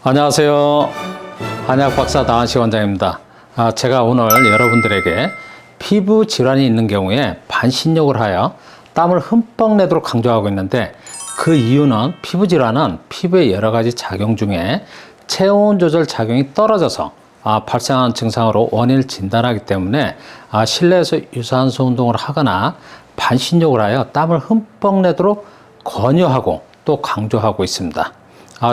안녕하세요. 한약박사 나한시 원장입니다. 제가 오늘 여러분들에게 피부 질환이 있는 경우에 반신욕을 하여 땀을 흠뻑 내도록 강조하고 있는데, 그 이유는 피부 질환은 피부의 여러 가지 작용 중에 체온 조절 작용이 떨어져서 발생하는 증상으로 원인을 진단하기 때문에 실내에서 유산소 운동을 하거나 반신욕을 하여 땀을 흠뻑 내도록 권유하고 또 강조하고 있습니다.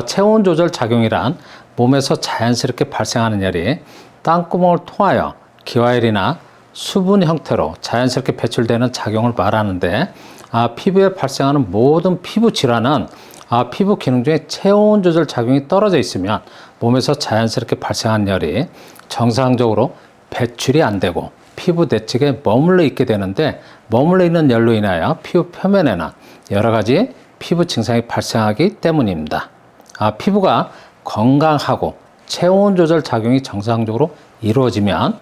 체온 조절 작용이란 몸에서 자연스럽게 발생하는 열이 땀구멍을 통하여 기화열이나 수분 형태로 자연스럽게 배출되는 작용을 말하는데, 피부에 발생하는 모든 피부 질환은 피부 기능 중에 체온 조절 작용이 떨어져 있으면 몸에서 자연스럽게 발생한 열이 정상적으로 배출이 안 되고 피부 내측에 머물러 있게 되는데, 머물러 있는 열로 인하여 피부 표면에는 여러 가지 피부 증상이 발생하기 때문입니다. 피부가 건강하고 체온 조절 작용이 정상적으로 이루어지면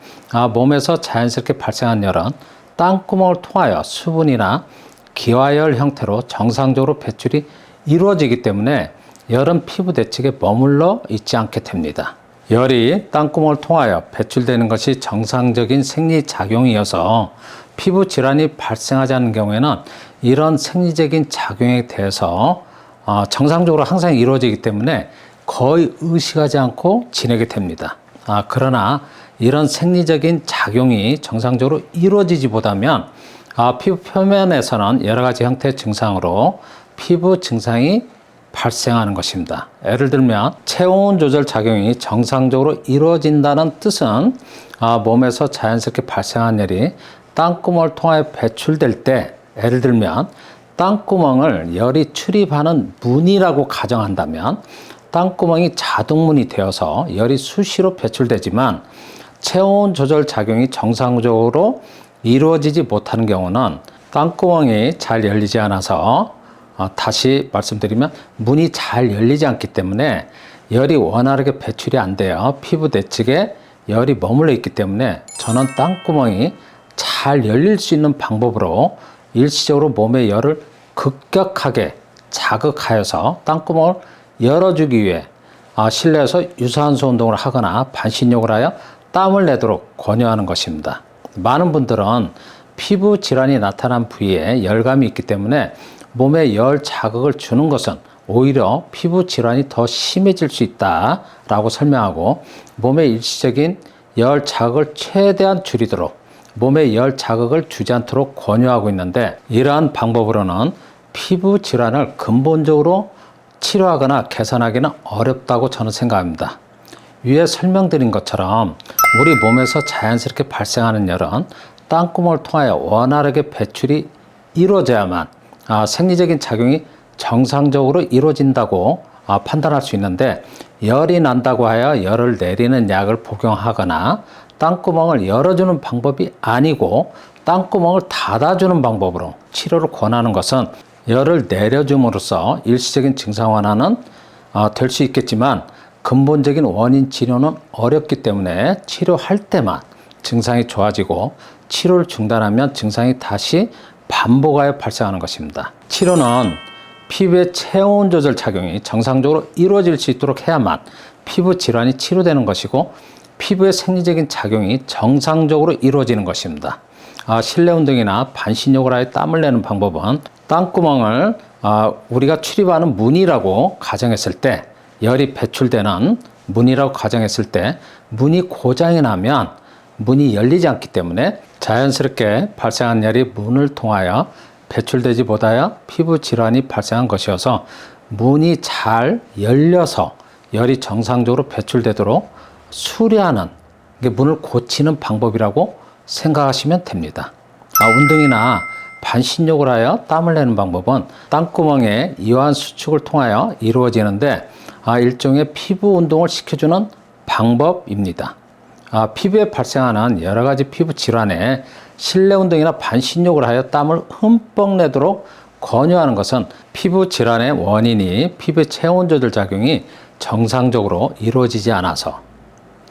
몸에서 자연스럽게 발생한 열은 땀구멍을 통하여 수분이나 기화열 형태로 정상적으로 배출이 이루어지기 때문에 열은 피부 내측에 머물러 있지 않게 됩니다. 열이 땀구멍을 통하여 배출되는 것이 정상적인 생리작용이어서 피부 질환이 발생하지 않는 경우에는 이런 생리적인 작용에 대해서 정상적으로 항상 이루어지기 때문에 거의 의식하지 않고 지내게 됩니다. 그러나 이런 생리적인 작용이 정상적으로 이루어지지 못하면 피부 표면에서는 여러 가지 형태의 증상으로 피부 증상이 발생하는 것입니다. 예를 들면 체온 조절 작용이 정상적으로 이루어진다는 뜻은 몸에서 자연스럽게 발생한 열이 땀구멍을 통하여 배출될 때, 예를 들면 땀구멍을 열이 출입하는 문이라고 가정한다면 땀구멍이 자동문이 되어서 열이 수시로 배출되지만 체온 조절 작용이 정상적으로 이루어지지 못하는 경우는 땀구멍이 잘 열리지 않아서, 다시 말씀드리면 문이 잘 열리지 않기 때문에 열이 원활하게 배출이 안 돼요. 피부 내측에 열이 머물러 있기 때문에 저는 땀구멍이 잘 열릴 수 있는 방법으로 일시적으로 몸의 열을 급격하게 자극하여서 땀구멍을 열어주기 위해 실내에서 유산소 운동을 하거나 반신욕을 하여 땀을 내도록 권유하는 것입니다. 많은 분들은 피부 질환이 나타난 부위에 열감이 있기 때문에 몸에 열 자극을 주는 것은 오히려 피부 질환이 더 심해질 수 있다라고 설명하고, 몸의 일시적인 열 자극을 최대한 줄이도록 몸에 열 자극을 주지 않도록 권유하고 있는데, 이러한 방법으로는 피부 질환을 근본적으로 치료하거나 개선하기는 어렵다고 저는 생각합니다. 위에 설명드린 것처럼 우리 몸에서 자연스럽게 발생하는 열은 땀구멍을 통하여 원활하게 배출이 이루어져야만 생리적인 작용이 정상적으로 이루어진다고 판단할 수 있는데, 열이 난다고 하여 열을 내리는 약을 복용하거나 땀구멍을 열어주는 방법이 아니고 땀구멍을 닫아주는 방법으로 치료를 권하는 것은 열을 내려줌으로써 일시적인 증상 완화는 될 수 있겠지만 근본적인 원인 치료는 어렵기 때문에 치료할 때만 증상이 좋아지고 치료를 중단하면 증상이 다시 반복하여 발생하는 것입니다. 치료는 피부의 체온 조절 작용이 정상적으로 이루어질 수 있도록 해야만 피부 질환이 치료되는 것이고 피부의 생리적인 작용이 정상적으로 이루어지는 것입니다. 실내 운동이나 반신욕을 하여 땀을 내는 방법은 땀구멍을 우리가 출입하는 문이라고 가정했을 때, 열이 배출되는 문이라고 가정했을 때 문이 고장이 나면 문이 열리지 않기 때문에 자연스럽게 발생한 열이 문을 통하여 배출되지 못하여 피부 질환이 발생한 것이어서 문이 잘 열려서 열이 정상적으로 배출되도록 수리하는, 문을 고치는 방법이라고 생각하시면 됩니다. 운동이나 반신욕을 하여 땀을 내는 방법은 땀구멍의 이완 수축을 통하여 이루어지는데 일종의 피부 운동을 시켜주는 방법입니다. 피부에 발생하는 여러 가지 피부 질환에 실내 운동이나 반신욕을 하여 땀을 흠뻑 내도록 권유하는 것은 피부 질환의 원인이 피부의 체온 조절 작용이 정상적으로 이루어지지 않아서,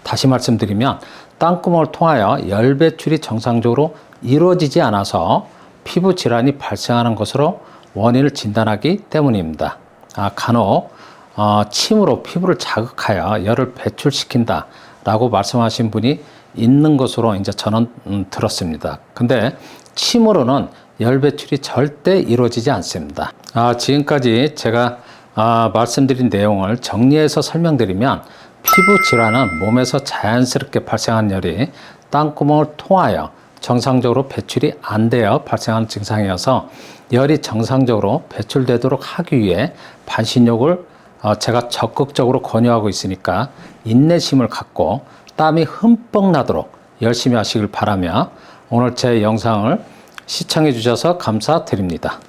다시 말씀드리면 땀구멍을 통하여 열 배출이 정상적으로 이루어지지 않아서 피부 질환이 발생하는 것으로 원인을 진단하기 때문입니다. 간혹 침으로 피부를 자극하여 열을 배출시킨다 라고 말씀하신 분이 있는 것으로 이제 저는 들었습니다. 근데 침으로는 열 배출이 절대 이루어지지 않습니다. 지금까지 제가 말씀드린 내용을 정리해서 설명드리면 피부 질환은 몸에서 자연스럽게 발생한 열이 땀구멍을 통하여 정상적으로 배출이 안 되어 발생하는 증상이어서 열이 정상적으로 배출되도록 하기 위해 반신욕을 제가 적극적으로 권유하고 있으니까 인내심을 갖고 땀이 흠뻑 나도록 열심히 하시길 바라며 오늘 제 영상을 시청해 주셔서 감사드립니다.